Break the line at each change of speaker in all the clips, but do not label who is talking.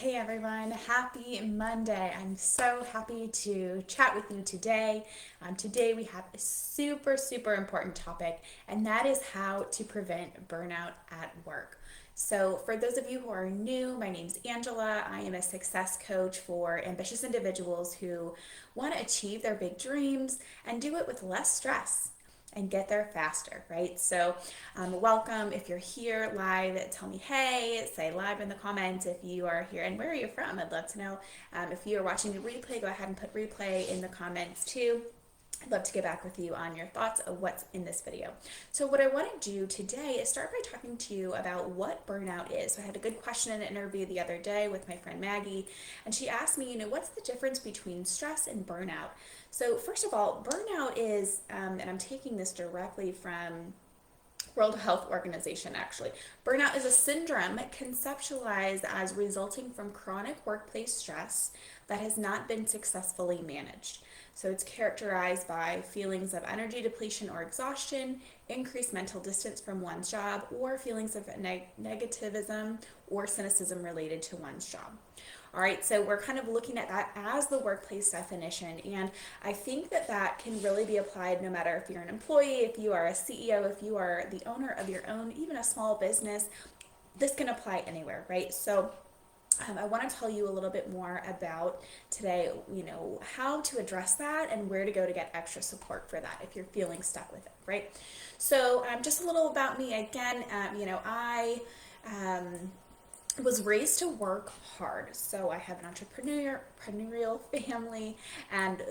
Hey everyone, happy Monday. I'm so happy to chat with you today. Today we have a super important topic, and that is how to prevent burnout at work. So, for those of you who are new, my name's Angela. I am a success coach for ambitious individuals who want to achieve their big dreams and do it with less stress and get there faster, right? So, welcome. If you're here live, tell me hey, say live in the comments if you are here and where are you from? I'd love to know. If you are watching the replay, go ahead and put replay in the comments too. I'd love to get back with you on your thoughts of what's in this video. So what I want to do today is start by talking to you about what burnout is. So I had a good question in an interview the other day with my friend Maggie, and she asked me, what's the difference between stress and burnout? So first of all, burnout is, and I'm taking this directly from World Health Organization actually. Burnout is a syndrome conceptualized as resulting from chronic workplace stress that has not been successfully managed. So it's characterized by feelings of energy depletion or exhaustion, increased mental distance from one's job, or feelings of negativism or cynicism related to one's job. All right, so we're kind of looking at that as the workplace definition, and I think that that can really be applied no matter if you're an employee, if you are a CEO, if you are the owner of your own, even a small business. This can apply anywhere, right? So I want to tell you a little bit more about today, how to address that and where to go to get extra support for that if you're feeling stuck with it, right? So, just a little about me again. I was raised to work hard. So I have an entrepreneurial family, and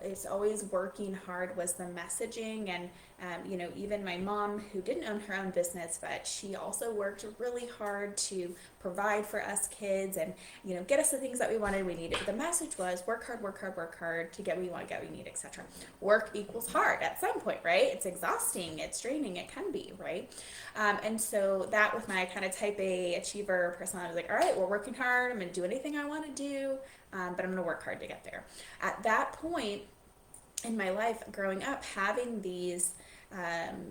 it's always working hard was the messaging. And even my mom, who didn't own her own business, but she also worked really hard to provide for us kids and get us the things that we wanted, we needed. The message was work hard, work hard, work hard to get what you want, get what you need, etc. Work equals hard at some point, right? It's exhausting, it's draining, it can be, right? And so that, with my kind of type A achiever personality, I was like, all right, we're working hard, I'm going to do anything I want to do, but I'm going to work hard to get there. At that point in my life growing up, having these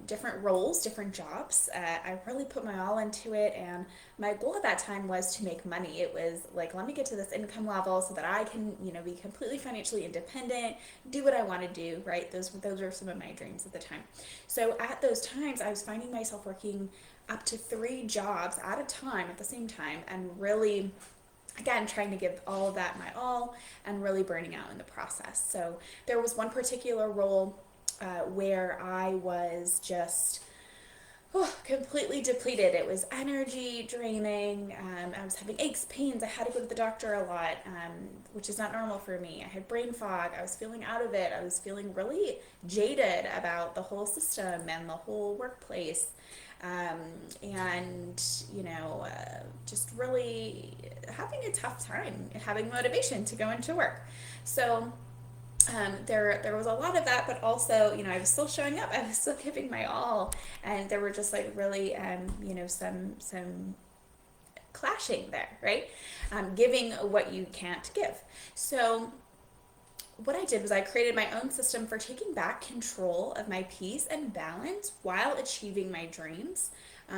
different roles, different jobs, I really put my all into it, and my goal at that time was to make money. It was like, let me get to this income level so that I can be completely financially independent, do what I want to do, right? Those are some of my dreams at the time. So at those times I was finding myself working up to 3 jobs at a time at the same time, and really, again, trying to give all of that my all and really burning out in the process. So there was one particular role where I was just completely depleted. It was energy draining. I was having aches, pains. I had to go to the doctor a lot, which is not normal for me. I had brain fog. I was feeling out of it. I was feeling really jaded about the whole system and the whole workplace. And just really having a tough time having motivation to go into work. So there was a lot of that, but also, I was still showing up. I was still giving my all, and there were just like really, some clashing there, right? Giving what you can't give. So what I did was I created my own system for taking back control of my peace and balance while achieving my dreams,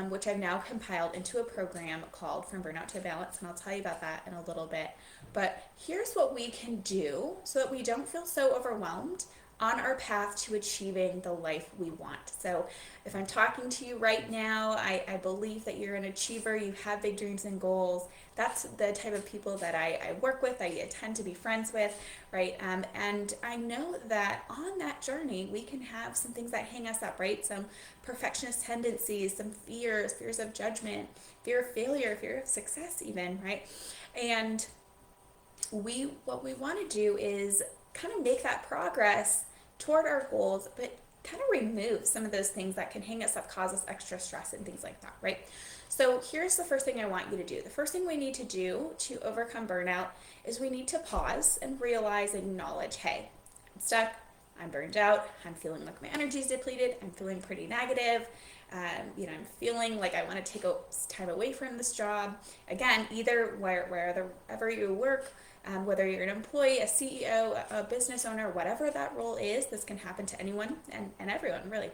which I've now compiled into a program called From Burnout to Balance, and I'll tell you about that in a little bit. But here's what we can do so that we don't feel so overwhelmed on our path to achieving the life we want. So if I'm talking to you right now, I believe that you're an achiever, you have big dreams and goals. That's the type of people that I work with, I tend to be friends with, right? And I know that on that journey, we can have some things that hang us up, right? Some perfectionist tendencies, some fears of judgment, fear of failure, fear of success even, right? And what we want to do is kind of make that progress toward our goals, but kind of remove some of those things that can hang us up, cause us extra stress and things like that, right? So here's the first thing I want you to do. The first thing we need to do to overcome burnout is we need to pause and realize, acknowledge, hey, I'm stuck, I'm burned out, I'm feeling like my energy's depleted, I'm feeling pretty negative, I'm feeling like I want to take time away from this job. Again, either wherever you work, whether you're an employee, a CEO, a business owner, whatever that role is, this can happen to anyone and everyone, really.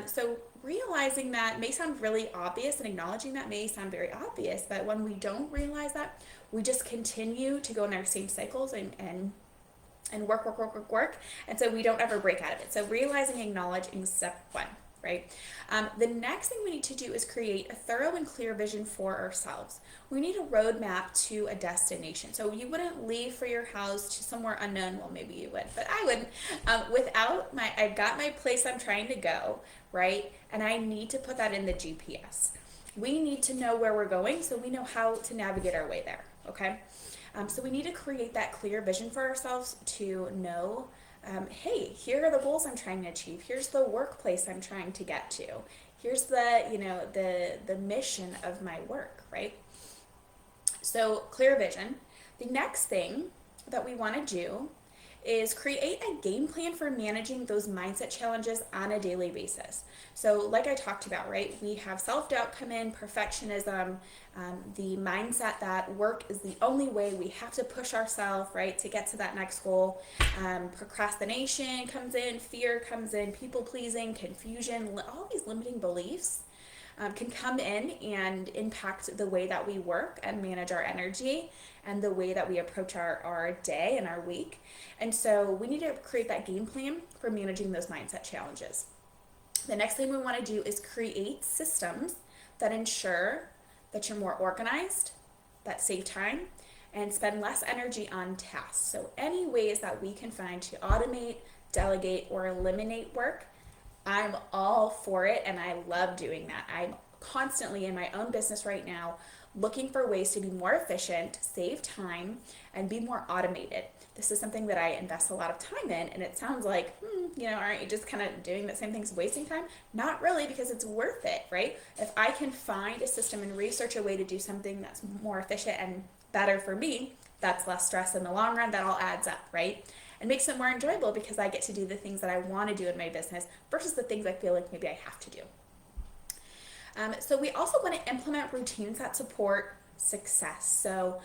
So realizing that may sound really obvious and acknowledging that may sound very obvious, but when we don't realize that, we just continue to go in our same cycles and work. And so we don't ever break out of it. So realizing, acknowledging step one, right? The next thing we need to do is create a thorough and clear vision for ourselves. We need a roadmap to a destination. So you wouldn't leave for your house to somewhere unknown. Well, maybe you would, but I wouldn't. I've got my place I'm trying to go, right? And I need to put that in the GPS. We need to know where we're going so we know how to navigate our way there, okay? So we need to create that clear vision for ourselves to know, hey, here are the goals I'm trying to achieve. Here's the workplace I'm trying to get to. Here's the mission of my work, right? So clear vision. The next thing that we want to do is create a game plan for managing those mindset challenges on a daily basis. So like I talked about, right, we have self-doubt come in, perfectionism, the mindset that work is the only way, we have to push ourselves, right, to get to that next goal. Procrastination comes in, fear comes in, people pleasing, confusion, all these limiting beliefs can come in and impact the way that we work and manage our energy and the way that we approach our day and our week. And so we need to create that game plan for managing those mindset challenges. The next thing we want to do is create systems that ensure that you're more organized, that save time, and spend less energy on tasks. So any ways that we can find to automate, delegate, or eliminate work, I'm all for it, and I love doing that. I'm constantly in my own business right now looking for ways to be more efficient, save time, and be more automated. This is something that I invest a lot of time in, and it sounds like, aren't you just kind of doing the same things, wasting time? Not really, because it's worth it, right? If I can find a system and research a way to do something that's more efficient and better for me, that's less stress in the long run, that all adds up, right? It makes it more enjoyable because I get to do the things that I want to do in my business versus the things I feel like maybe I have to do. So we also want to implement routines that support success. So,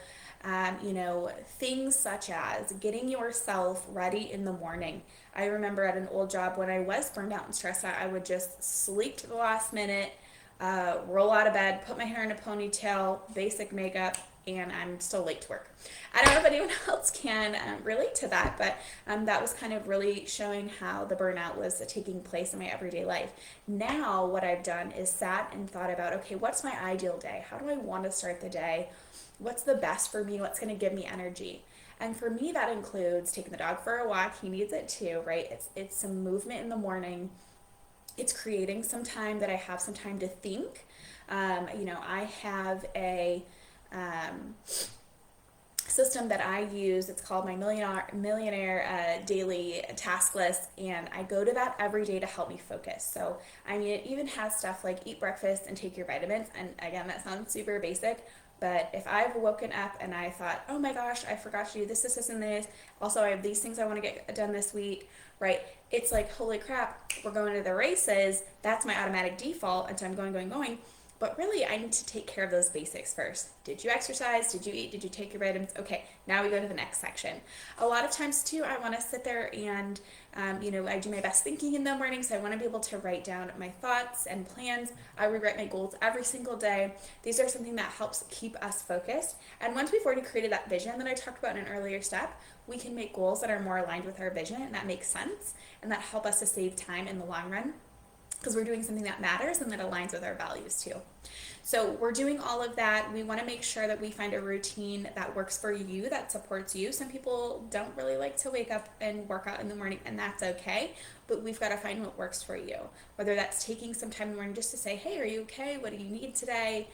things such as getting yourself ready in the morning. I remember at an old job when I was burned out and stressed out, I would just sleep to the last minute, roll out of bed, put my hair in a ponytail, basic makeup, and I'm still late to work. I don't know if anyone else can relate to that, but that was kind of really showing how the burnout was taking place in my everyday life. Now what I've done is sat and thought about, okay, what's my ideal day? How do I want to start the day? What's the best for me? What's going to give me energy? And for me, that includes taking the dog for a walk. He needs it too, right? It's some movement in the morning. It's creating some time that I have some time to think. I have a system that I use. It's called my millionaire daily task list, and I go to that every day to help me focus. So it even has stuff like eat breakfast and take your vitamins. And again, that sounds super basic, but if I've woken up and I thought, oh my gosh, I forgot to do this, and this. Also, I have these things I want to get done this week, right? It's like, holy crap, we're going to the races. That's my automatic default. And so I'm going. But really, I need to take care of those basics first. Did you exercise? Did you eat? Did you take your vitamins? Okay, now we go to the next section. A lot of times, too, I want to sit there and, I do my best thinking in the morning, so I want to be able to write down my thoughts and plans. I rewrite my goals every single day. These are something that helps keep us focused. And once we've already created that vision that I talked about in an earlier step, we can make goals that are more aligned with our vision, and that makes sense, and that help us to save time in the long run, because we're doing something that matters and that aligns with our values too. So we're doing all of that. We want to make sure that we find a routine that works for you, that supports you. Some people don't really like to wake up and work out in the morning, and that's okay, but we've got to find what works for you. Whether that's taking some time in the morning just to say, hey, are you okay? What do you need today?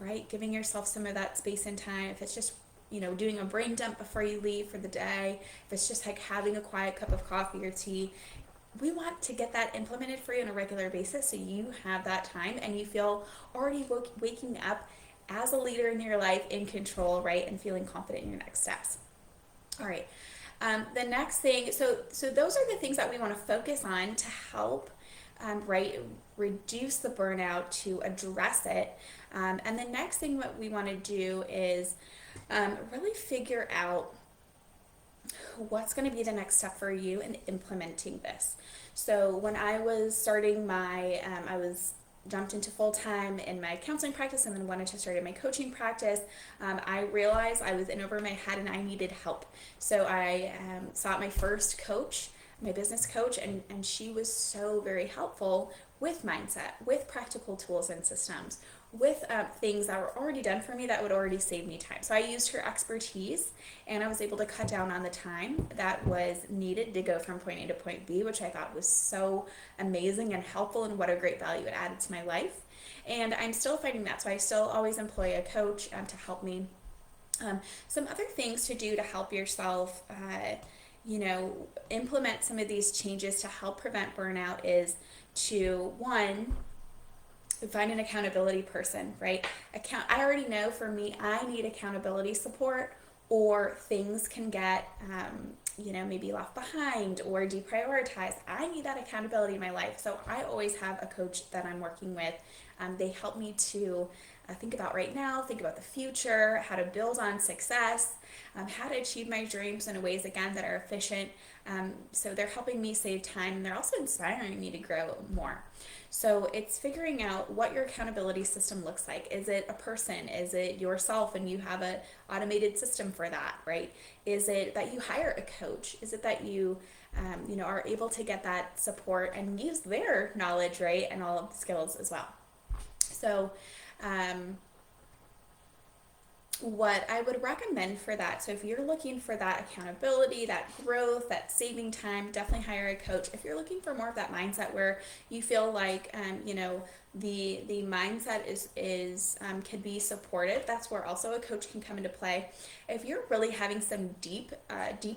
Right? Giving yourself some of that space and time. If it's just doing a brain dump before you leave for the day, if it's just like having a quiet cup of coffee or tea, we want to get that implemented for you on a regular basis so you have that time and you feel already waking up as a leader in your life, in control, right, and feeling confident in your next steps. All right. The next thing, so those are the things that we want to focus on to help, reduce the burnout, to address it. And the next thing what we want to do is really figure out what's going to be the next step for you in implementing this. So when I was starting I was jumped into full time in my counseling practice and then wanted to start in my coaching practice. I realized I was in over my head and I needed help. So I sought my first coach, my business coach, and she was so very helpful with mindset, with practical tools and systems, with things that were already done for me that would already save me time. So I used her expertise and I was able to cut down on the time that was needed to go from point A to point B, which I thought was so amazing and helpful, and what a great value it added to my life. And I'm still finding that. So I still always employ a coach to help me. Some other things to do to help yourself, implement some of these changes to help prevent burnout is to, one, find an accountability person, right? I already know for me, I need accountability support, or things can get, maybe left behind or deprioritized. I need that accountability in my life. So I always have a coach that I'm working with. They help me to think about right now, think about the future, how to build on success, how to achieve my dreams in ways, again, that are efficient. So they're helping me save time, and they're also inspiring me to grow more. So it's figuring out what your accountability system looks like. Is it a person? Is it yourself and you have an automated system for that, right? Is it that you hire a coach? Is it that you are able to get that support and use their knowledge, right, and all of the skills as well? So what I would recommend for that, so if you're looking for that accountability, that growth, that saving time, definitely hire a coach. If you're looking for more of that mindset where you feel like the mindset is can be supported, that's where also a coach can come into play. If you're really having some deep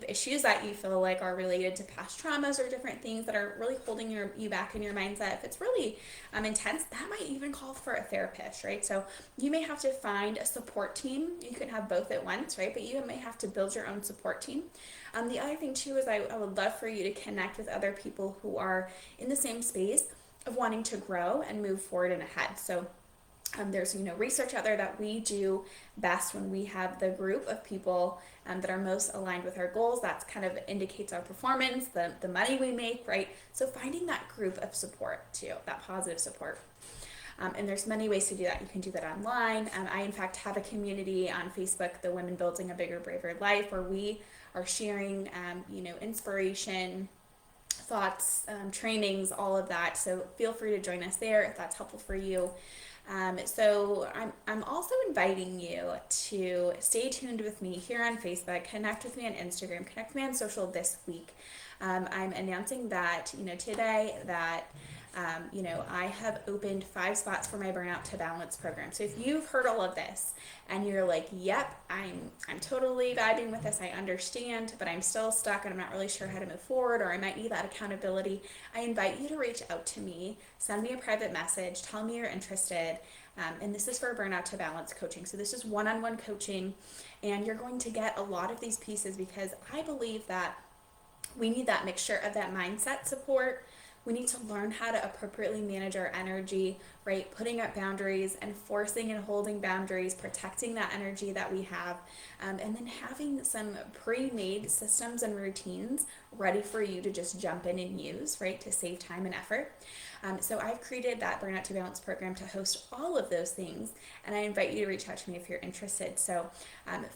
issues that you feel like are related to past traumas or different things that are really holding you back in your mindset, if it's really intense, that might even call for a therapist, right? So you may have to find a support team. You can have both at once, right? But you may have to build your own support team. The other thing too is I would love for you to connect with other people who are in the same space of wanting to grow and move forward and ahead. So there's research out there that we do best when we have the group of people that are most aligned with our goals. That's kind of indicates our performance, the money we make, right? So finding that group of support too, that positive support. And there's many ways to do that. You can do that online. I, in fact, have a community on Facebook, the Women Building a Bigger, Braver Life, where we are sharing, inspiration, thoughts, trainings, all of that. So feel free to join us there if that's helpful for you. So I'm also inviting you to stay tuned with me here on Facebook, connect with me on Instagram, connect with me on social this week. I'm announcing that, today that I have opened 5 spots for my Burnout to Balance program. So if you've heard all of this and you're like, yep, I'm totally vibing with this, I understand, but I'm still stuck and I'm not really sure how to move forward, or I might need that accountability, I invite you to reach out to me, send me a private message, tell me you're interested. And this is for Burnout to Balance coaching. So this is one-on-one coaching, and you're going to get a lot of these pieces because I believe that we need that mixture of that mindset support. We need to learn how to appropriately manage our energy, right? Putting up boundaries, enforcing and holding boundaries, protecting that energy that we have, and then having some pre-made systems and routines ready for you to just jump in and use, right? To save time and effort. So I've created that Burnout to Balance program to host all of those things, and I invite you to reach out to me if you're interested. So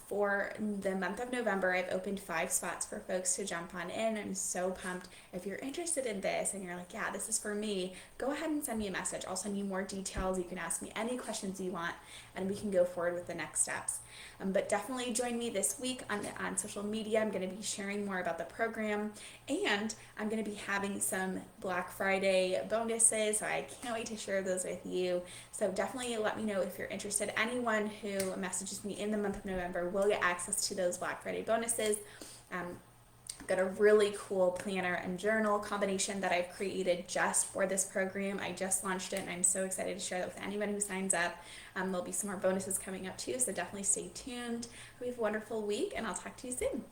for the month of November, I've opened 5 spots for folks to jump on in. I'm so pumped. If you're interested in this and you're like, yeah, this is for me, go ahead and send me a message. I'll send you more details. You can ask me any questions you want, and we can go forward with the next steps. But definitely join me this week on social media. I'm going to be sharing more about the program, and I'm going to be having some Black Friday bonuses, so I can't wait to share those with you. So definitely let me know if you're interested. Anyone who messages me in the month of November will get access to those Black Friday bonuses. I've got a really cool planner and journal combination that I've created just for this program. I just launched it, and I'm so excited to share that with anyone who signs up. There'll be some more bonuses coming up too, so definitely stay tuned. Have a wonderful week, and I'll talk to you soon.